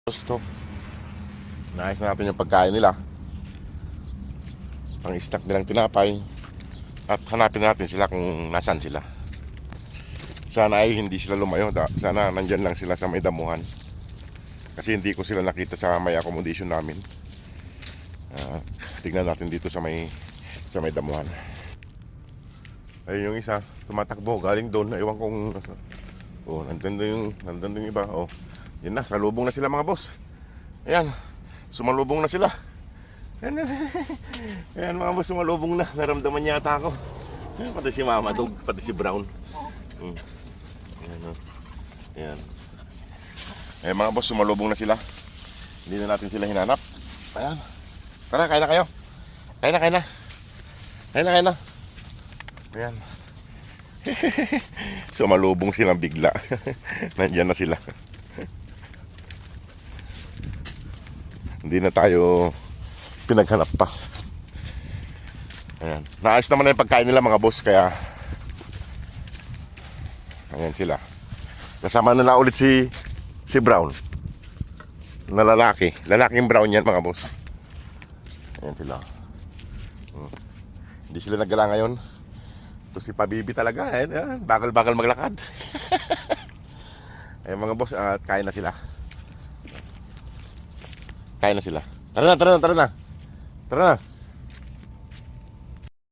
Gusto. Naayos na natin yung pagkain nila. Ang stock nilang tinapay. At hanapin natin sila kung nasan sila. Sana ay hindi sila lumayo. Sana nandyan lang sila sa may damuhan. Kasi hindi ko sila nakita sa may accommodation namin. Tignan natin dito sa may damuhan. Ayun yung isa, tumatakbo galing doon. Ewan kong nandun yung iba. Yun na, salubong na sila mga boss. Ayan, sumalubong na sila. Ayan mga boss, sumalubong na. Naramdaman yata ako. Ayan, pati si Mama Dog, pati si Brown. Ayan. Ayan mga boss, sumalubong na sila. Hindi na natin sila hinanap. Ayan. Tara, kain na kayo. Kain na. Ayan. Sumalubong silang bigla. Nandiyan na sila. Hindi na tayo pinaghanap pa. Ayan. Naayos naman na yung pagkain nila mga boss. Kaya ayan sila. Kasama nila ulit si Brown na lalaki. Lalaking Brown yan mga boss. Ayan sila. Hindi sila naggala ngayon. Ito si Pabibi talaga. Ayan, bakal-bakal maglakad. Ayan mga boss, at kain na sila. Kain na sila. Tara na.